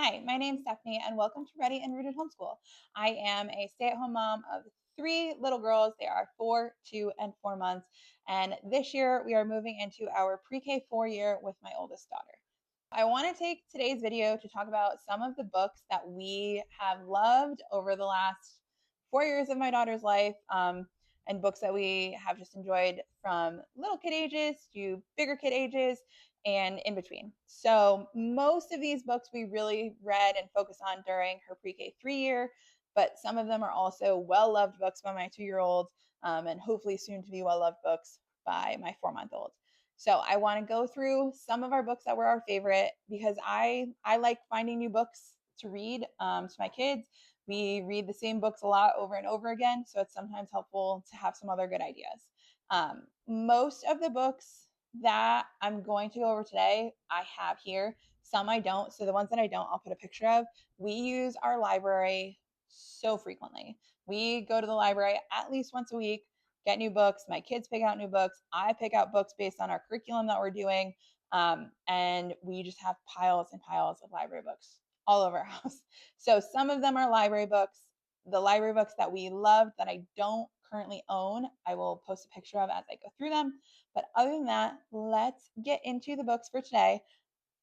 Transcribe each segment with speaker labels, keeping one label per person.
Speaker 1: Hi, my name's Stephanie, and welcome to Ready and Rooted Homeschool. I am a stay-at-home mom of three little girls. They are 4, 2, and 4 months. And this year, we are moving into our pre-K 4 year with my oldest daughter. I want to take today's video to talk about some of the books that we have loved over the last 4 years of my daughter's life, and books that we have just enjoyed from little kid ages to bigger kid ages and in between. So most of these books we really read and focused on during her pre-K 3 year, but some of them are also well-loved books by my 2-year-old, and hopefully soon to be well-loved books by my 4-month-old. So I want to go through some of our books that were our favorite because I like finding new books to read to my kids. We read the same books a lot over and over again, so it's sometimes helpful to have some other good ideas. Most of the books that I'm going to go over today, I have here. Some I don't. So the ones that I don't, I'll put a picture of. We use our library so frequently. We go to the library at least once a week, get new books. My kids pick out new books. I pick out books based on our curriculum that we're doing. And we just have piles and piles of library books all over our house. So some of them are library books. The library books that we love that I don't currently own, I will post a picture of as I go through them. But other than that, let's get into the books for today.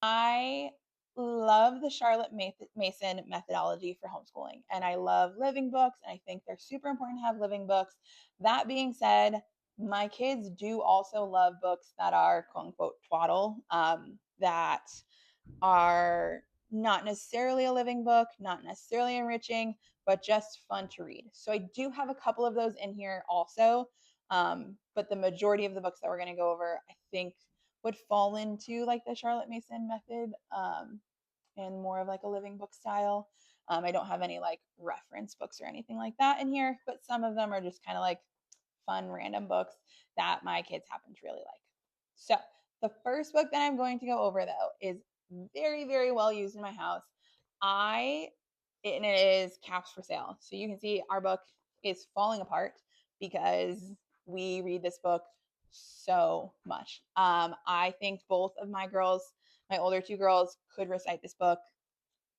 Speaker 1: I love the Charlotte Mason methodology for homeschooling, and I love living books, and I think they're super important to have living books. That being said, my kids do also love books that are quote unquote twaddle, that are not necessarily a living book, not necessarily enriching, but just fun to read. So I do have a couple of those in here also. But the majority of the books that we're going to go over, I think, would fall into like the Charlotte Mason method, and more of like a living book style. I don't have any like reference books or anything like that in here, but some of them are just kind of like fun random books that my kids happen to really like. So the first book that I'm going to go over though is very, very well used in my house. And it is Caps for Sale. So you can see our book is falling apart because we read this book so much. I think both of my girls, my older two girls, could recite this book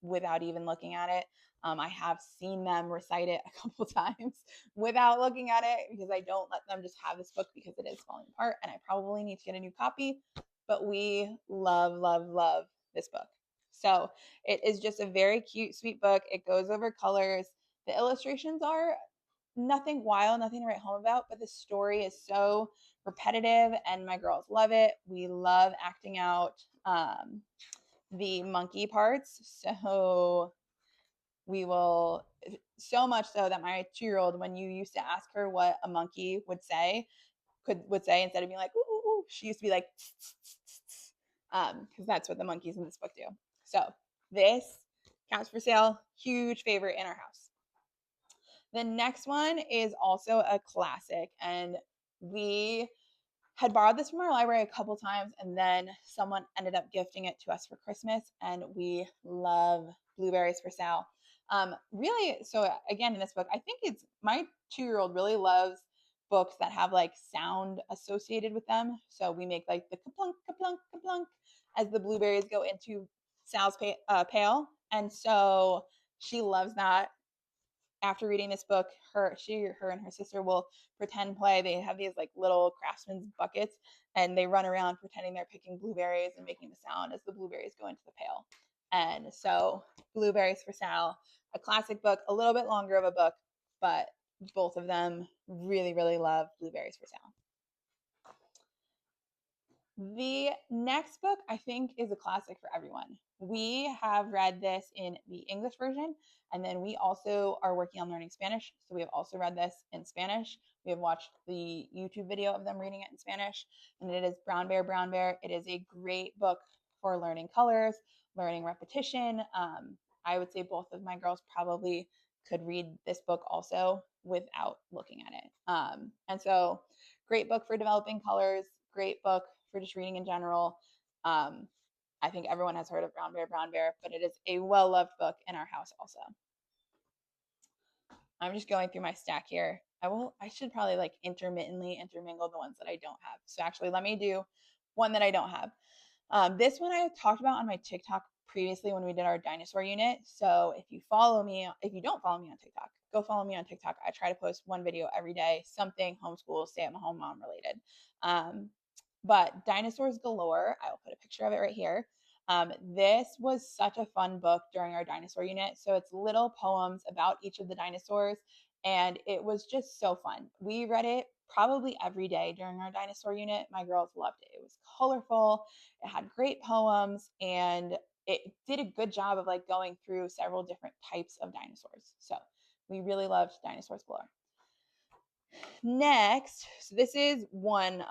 Speaker 1: without even looking at it. I have seen them recite it a couple times without looking at it because I don't let them just have this book because it is falling apart and I probably need to get a new copy. But we love, love, love this book. So it is just a very cute, sweet book. It goes over colors. The illustrations are nothing wild, nothing to write home about, but the story is so repetitive and my girls love it. We love acting out the monkey parts. So we will, so much so that my 2-year-old, when you used to ask her what a monkey would say instead of being like, ooh, ooh, ooh, she used to be like, because that's what the monkeys in this book do. So this Caps for Sale, huge favorite in our house. The next one is also a classic, and we had borrowed this from our library a couple times, and then someone ended up gifting it to us for Christmas, and we love Blueberries for Sale. Really, so again, in this book, I think it's my 2-year-old really loves books that have like sound associated with them. So we make like the kaplunk, kaplunk, kaplunk as the blueberries go into Sal's pail. And so she loves that. After reading this book, her and her sister will pretend play. They have these like little craftsman's buckets and they run around pretending they're picking blueberries and making the sound as the blueberries go into the pail. And so Blueberries for Sal, a classic book, a little bit longer of a book, but both of them really, really love Blueberries for Sal. The next book, I think, is a classic for everyone. We have read this in the English version, and then we also are working on learning Spanish. So we have also read this in Spanish. We have watched the YouTube video of them reading it in Spanish, and it is Brown Bear, Brown Bear. It is a great book for learning colors, learning repetition. I would say both of my girls probably could read this book also without looking at it. And so, great book for developing colors, great book for just reading in general. I think everyone has heard of Brown Bear, but it is a well-loved book in our house also. I'm just going through my stack here. I should probably like intermittently intermingle the ones that I don't have. So actually, let me do one that I don't have. This one I talked about on my TikTok previously when we did our dinosaur unit. So if you don't follow me on TikTok, go follow me on TikTok. I try to post one video every day, something homeschool, stay-at-home mom related. But Dinosaurs Galore, I will put a picture of it right here. This was such a fun book during our dinosaur unit. So it's little poems about each of the dinosaurs, and it was just so fun. We read it probably every day during our dinosaur unit. My girls loved it. It was colorful, it had great poems, and it did a good job of like going through several different types of dinosaurs. So we really loved Dinosaurs Galore. Next, so this is one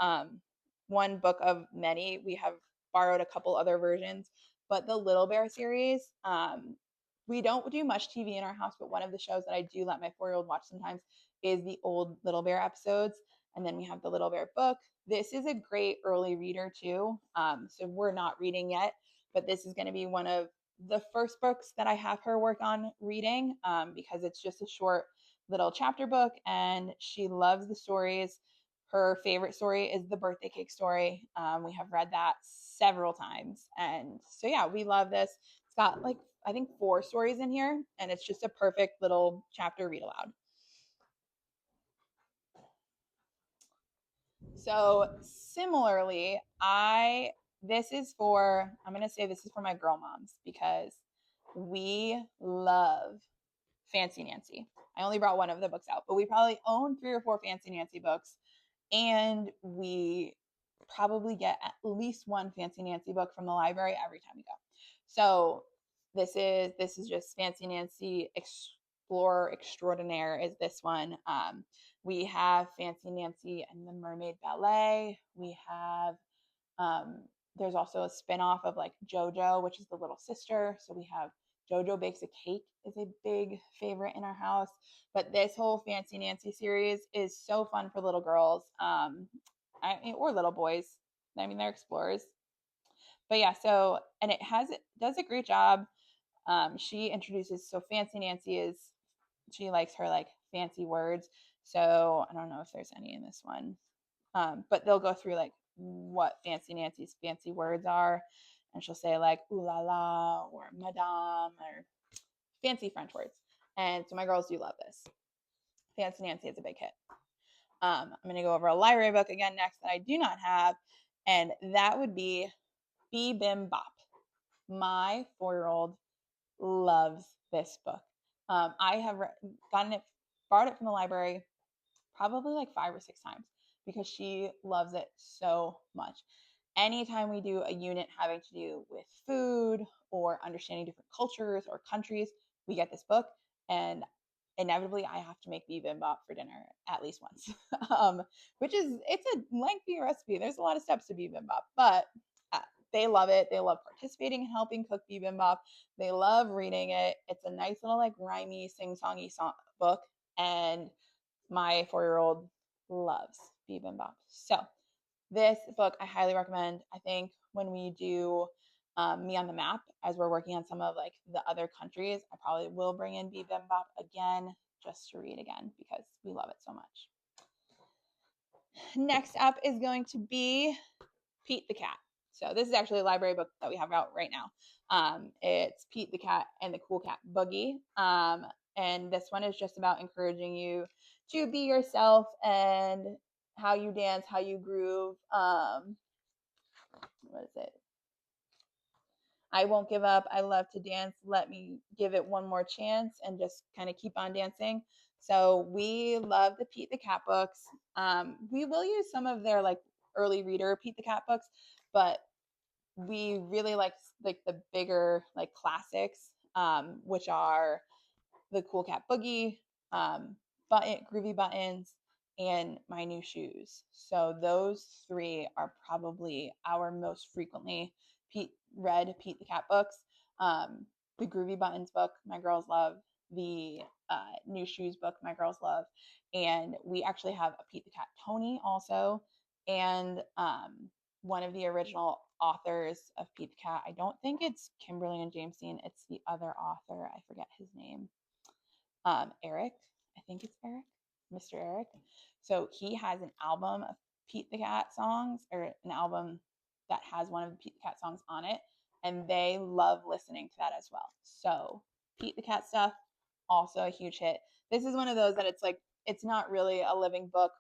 Speaker 1: book of many. We have borrowed a couple other versions, but the Little Bear series. We don't do much TV in our house, but one of the shows that I do let my 4-year-old watch sometimes is the old Little Bear episodes. And then we have the Little Bear book. This is a great early reader too. So we're not reading yet, but this is going to be one of the first books that I have her work on reading, because it's just a short little chapter book and she loves the stories. Her favorite story is the birthday cake story. We have read that several times. And so, yeah, we love this. It's got like, I think 4 stories in here, and it's just a perfect little chapter read aloud. So similarly, I'm going to say this is for my girl moms because we love Fancy Nancy. I only brought one of the books out, but we probably own 3 or 4 Fancy Nancy books, and we probably get at least one Fancy Nancy book from the library every time we go. So this is just Fancy Nancy Explorer Extraordinaire is this one. We have Fancy Nancy and the Mermaid Ballet. We have there's also a spin-off of like JoJo, which is the little sister. So we have JoJo Bakes a Cake is a big favorite in our house. But this whole Fancy Nancy series is so fun for little girls, or little boys. I mean, they're explorers. But yeah, so and it does a great job. She introduces, so Fancy Nancy is, she likes her like fancy words. So I don't know if there's any in this one, but they'll go through like what Fancy Nancy's fancy words are, and she'll say like ooh la la or madame or fancy French words. And so my girls do love this. Fancy Nancy is a big hit. I'm going to go over a library book again next that I do not have, and that would be Bee-Bim Bop. My 4-year-old loves this book. I have borrowed it from the library probably like 5 or 6 times because she loves it so much. Anytime we do a unit having to do with food or understanding different cultures or countries, we get this book, and inevitably I have to make Bee-Bim Bop for dinner at least once. It's a lengthy recipe. There's a lot of steps to Bee-Bim Bop, but they love it. They love participating and helping cook Bee-Bim Bop. They love reading it. It's a nice little like rhymey, sing-songy book, and my 4-year-old loves Bee-Bim Bop. So this book I highly recommend. I think when we do Me on the Map, as we're working on some of like the other countries, I probably will bring in Bee-Bim Bop again just to read again because we love it so much. Next up is going to be Pete the Cat. So this is actually a library book that we have out right now. It's Pete the Cat and the Cool Cat Boogie. And this one is just about encouraging you to be yourself and how you dance, how you groove. What is it? I won't give up. I love to dance. Let me give it one more chance and just kind of keep on dancing. So we love the Pete the Cat books. We will use some of their like early reader Pete the Cat books, but we really like the bigger like classics, which are the Cool Cat Boogie, Groovy Buttons, and My New Shoes. So those 3 are probably our most frequently read Pete the Cat books. The Groovy Buttons book, my girls love. The New Shoes book, my girls love. And we actually have a Pete the Cat Tony also. And one of the original authors of Pete the Cat, I don't think it's Kimberly and James Dean, it's the other author. I forget his name. Eric, I think it's Eric, Mr. Eric. So he has an album of Pete the Cat songs, or an album that has one of the Pete the Cat songs on it. and they love listening to that as well. So Pete the Cat stuff, also a huge hit. This is one of those that it's like, it's not really a living book.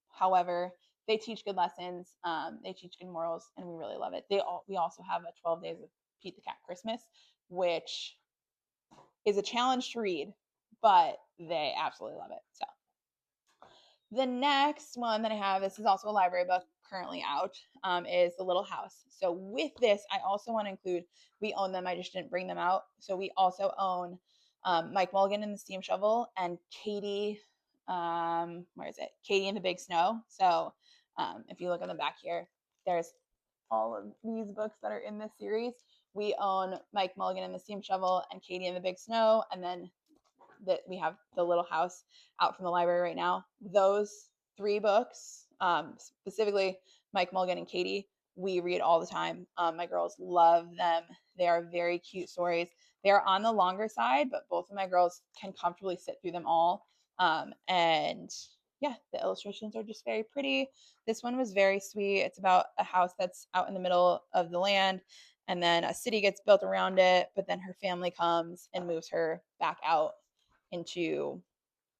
Speaker 1: However, they teach good lessons. They teach good morals, and we really love it. We also have a 12 Days of Pete the Cat Christmas, which is a challenge to read, but they absolutely love it. So the next one that I have, this is also a library book currently out, is The Little House. So with this, I also want to include, we own them, I just didn't bring them out. So we also own Mike Mulligan and the Steam Shovel, and Katie, where is it? Katie and the Big Snow. So if you look on the back here, there's all of these books that are in this series. We own Mike Mulligan and the Steam Shovel and Katie and the Big Snow, and then that we have The Little House out from the library right now. Those three books, specifically Mike Mulligan and Katie, we read all the time. My girls love them. They are very cute stories. They are on the longer side, but both of my girls can comfortably sit through them all. And yeah, the illustrations are just very pretty. This one was very sweet. It's about a house that's out in the middle of the land, and then a city gets built around it, but then her family comes and moves her back out into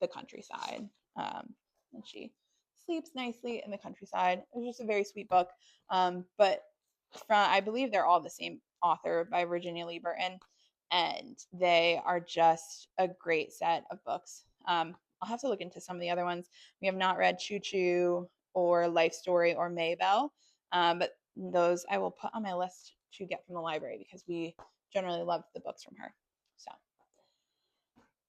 Speaker 1: the countryside. And she sleeps nicely in the countryside. It was just a very sweet book. But I believe they're all the same author, by Virginia Lee Burton, and they are just a great set of books. I'll have to look into some of the other ones. We have not read Choo Choo or Life Story or Maybelle, but those I will put on my list to get from the library because we generally love the books from her. So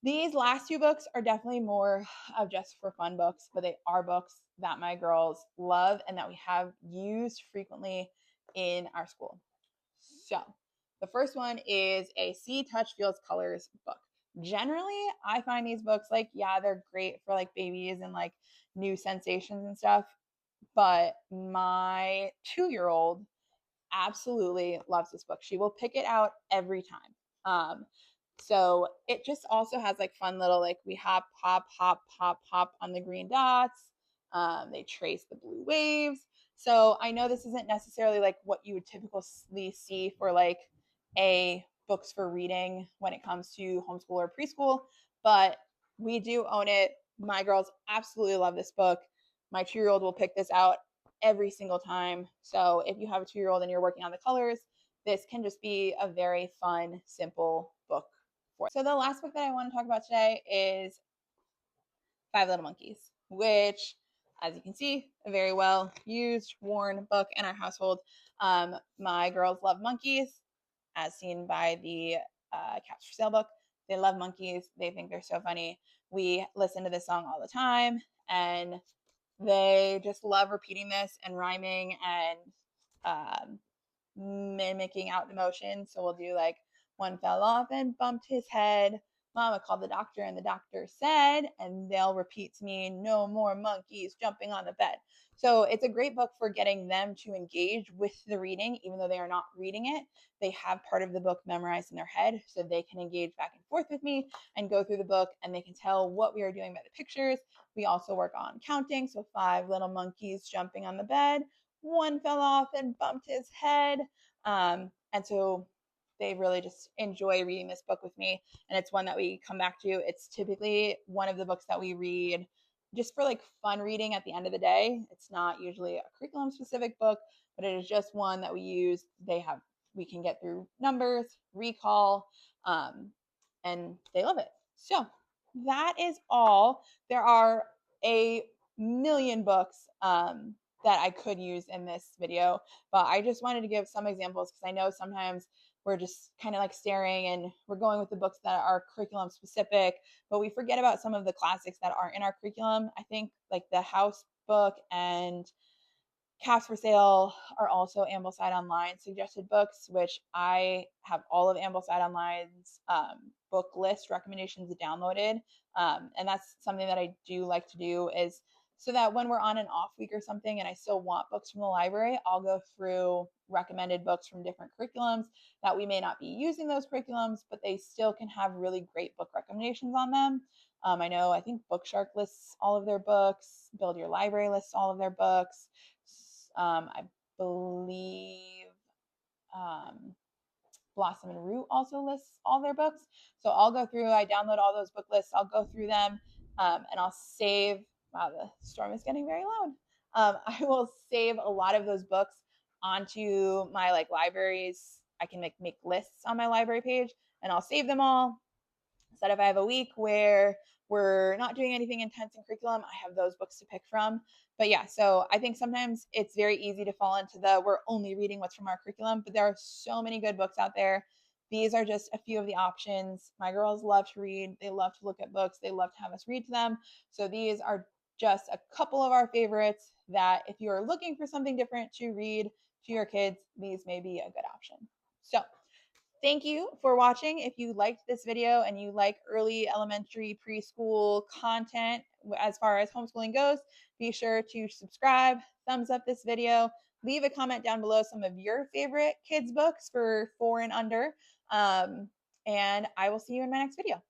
Speaker 1: these last two books are definitely more of just for fun books, but they are books that my girls love and that we have used frequently in our school. So the first one is a See, Touch, Feels, Colors book. Generally, I find these books like, yeah, they're great for like babies and like new sensations and stuff, but my 2-year-old absolutely loves this book. She will pick it out every time. So it just also has like fun little, like, we hop, hop, hop, hop, hop on the green dots. They trace the blue waves. So I know this isn't necessarily like what you would typically see for like a books for reading when it comes to homeschool or preschool, but we do own it. My girls absolutely love this book. My 2-year-old will pick this out every single time. So if you have a 2-year-old and you're working on the colors, this can just be a very fun, simple book for it. So the last book that I want to talk about today is Five Little Monkeys, which, as you can see, a very well used, worn book in our household. My girls love monkeys, as seen by the Cats for Sale book. They love monkeys. They think they're so funny. We listen to this song all the time, and they just love repeating this and rhyming and mimicking out the motion. So we'll do like, one fell off and bumped his head. Mama called the doctor and the doctor said, and they'll repeat to me, no more monkeys jumping on the bed. So it's a great book for getting them to engage with the reading, even though they are not reading it. They have part of the book memorized in their head, so they can engage back and forth with me and go through the book, and they can tell what we are doing by the pictures. We also work on counting. So 5 little monkeys jumping on the bed. One fell off and bumped his head. And so they really just enjoy reading this book with me. And it's one that we come back to. It's typically one of the books that we read just for like fun reading at the end of the day. It's not usually a curriculum specific book, but it is just one that we use. We can get through numbers, recall, and they love it. So that is all. There are a million books that I could use in this video, but I just wanted to give some examples because I know sometimes we're just kind of like staring and we're going with the books that are curriculum specific, but we forget about some of the classics that aren't in our curriculum. I think like the house book and Cats for Sale are also Ambleside Online suggested books, which I have all of Ambleside Online's book list recommendations downloaded. And that's something that I do like to do, is so that when we're on an off week or something and I still want books from the library, I'll go through recommended books from different curriculums that we may not be using those curriculums, but they still can have really great book recommendations on them. I think Bookshark lists all of their books, Build Your Library lists all of their books. I believe Blossom and Root also lists all their books. So I'll go through, I download all those book lists, I'll go through them, and I'll save, wow, the storm is getting very loud. I will save a lot of those books onto my like libraries. I can make lists on my library page, and I'll save them all. So that if I have a week where we're not doing anything intense in curriculum, I have those books to pick from. But yeah, so I think sometimes it's very easy to fall into the we're only reading what's from our curriculum, but there are so many good books out there. These are just a few of the options. My girls love to read, they love to look at books, they love to have us read to them. So these are just a couple of our favorites that if you're looking for something different to read to your kids, these may be a good option. So thank you for watching. If you liked this video and you like early elementary preschool content as far as homeschooling goes, be sure to subscribe, thumbs up this video, leave a comment down below some of your favorite kids books for 4 and under. And I will see you in my next video.